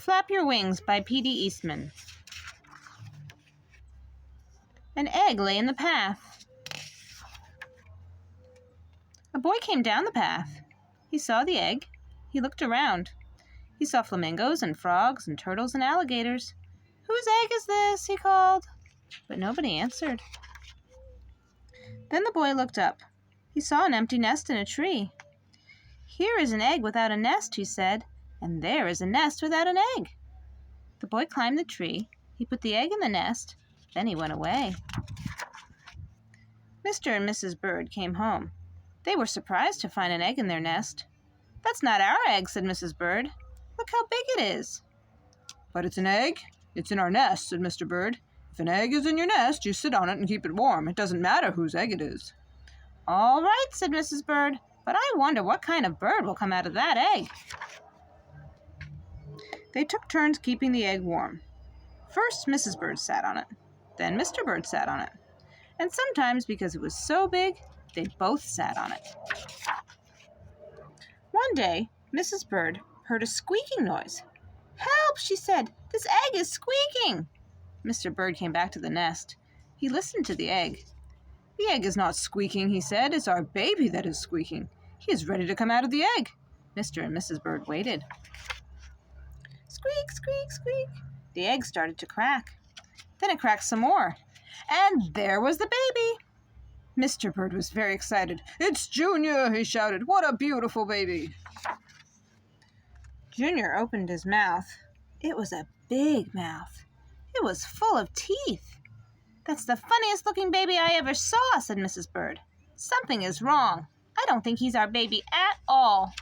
Flap Your Wings by P.D. Eastman. An egg lay in the path. A boy came down the path. He saw the egg. He looked around. He saw flamingos and frogs and turtles and alligators. "Whose egg is this?" he called. But nobody answered. Then the boy looked up. He saw an empty nest in a tree. "Here is an egg without a nest," he said, "and there is a nest without an egg." The boy climbed the tree. He put the egg in the nest. Then he went away. Mr. and Mrs. Bird came home. They were surprised to find an egg in their nest. "That's not our egg," said Mrs. Bird. "Look how big it is." "But it's an egg. It's in our nest," said Mr. Bird. "If an egg is in your nest, you sit on it and keep it warm. It doesn't matter whose egg it is." "All right," said Mrs. Bird, "but I wonder what kind of bird will come out of that egg." They took turns keeping the egg warm. First, Mrs. Bird sat on it. Then Mr. Bird sat on it. And sometimes, because it was so big, they both sat on it. One day, Mrs. Bird heard a squeaking noise. "Help!" she said. "This egg is squeaking!" Mr. Bird came back to the nest. He listened to the egg. "The egg is not squeaking," he said. "It's our baby that is squeaking. He is ready to come out of the egg." Mr. and Mrs. Bird waited. Squeak, squeak, squeak. The egg started to crack. Then it cracked some more. And there was the baby. Mr. Bird was very excited. "It's Junior!" he shouted. "What a beautiful baby!" Junior opened his mouth. It was a big mouth. It was full of teeth. "That's the funniest looking baby I ever saw," said Mrs. Bird. "Something is wrong. I don't think he's our baby at all."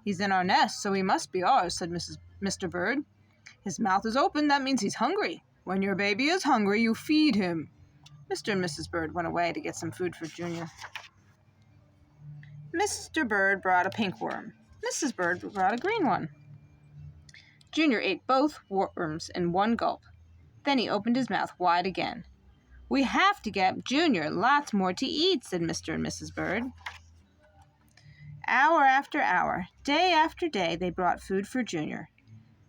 "He's in our nest, so he must be ours," said Mr. Bird. "His mouth is open. That means he's hungry. When your baby is hungry, you feed him." Mr. and Mrs. Bird went away to get some food for Junior. Mr. Bird brought a pink worm. Mrs. Bird brought a green one. Junior ate both worms in one gulp. Then he opened his mouth wide again. "We have to get Junior lots more to eat," said Mr. and Mrs. Bird. Hour after hour, day after day, they brought food for Junior.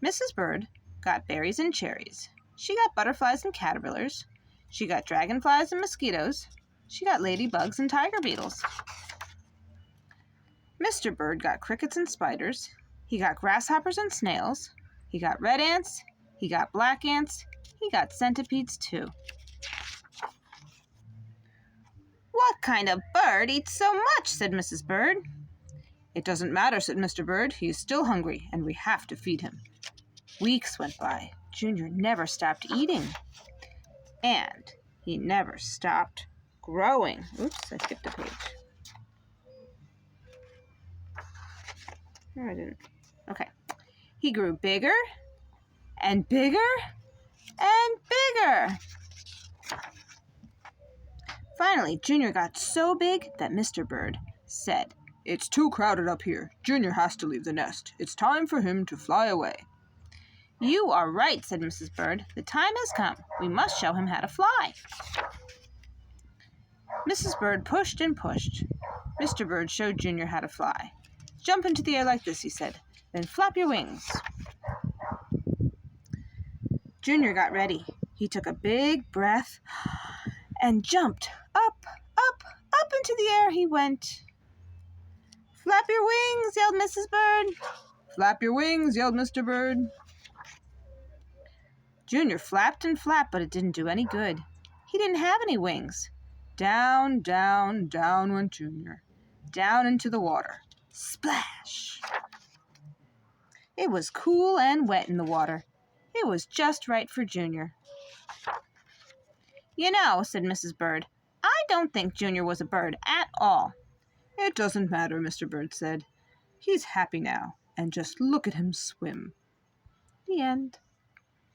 Mrs. Bird got berries and cherries. She got butterflies and caterpillars. She got dragonflies and mosquitoes. She got ladybugs and tiger beetles. Mr. Bird got crickets and spiders. He got grasshoppers and snails. He got red ants. He got black ants. He got centipedes too. "What kind of bird eats so much?" said Mrs. Bird. "It doesn't matter," said Mr. Bird. "He is still hungry, and we have to feed him." Weeks went by. Junior never stopped eating. And he never stopped growing. Oops, I skipped a page. No, I didn't. Okay. He grew bigger and bigger and bigger. Finally, Junior got so big that Mr. Bird said, "It's too crowded up here. Junior has to leave the nest. It's time for him to fly away." "You are right," said Mrs. Bird. "The time has come. We must show him how to fly." Mrs. Bird pushed and pushed. Mr. Bird showed Junior how to fly. "Jump into the air like this," he said. "Then flap your wings." Junior got ready. He took a big breath and jumped. Up, up, up into the air he went. "Flap your wings," yelled Mrs. Bird. "Flap your wings," yelled Mr. Bird. Junior flapped and flapped, but it didn't do any good. He didn't have any wings. Down, down, down went Junior. Down into the water. Splash! It was cool and wet in the water. It was just right for Junior. "You know," said Mrs. Bird, "I don't think Junior was a bird at all." "It doesn't matter," Mr. Bird said. "He's happy now, and just look at him swim." The end.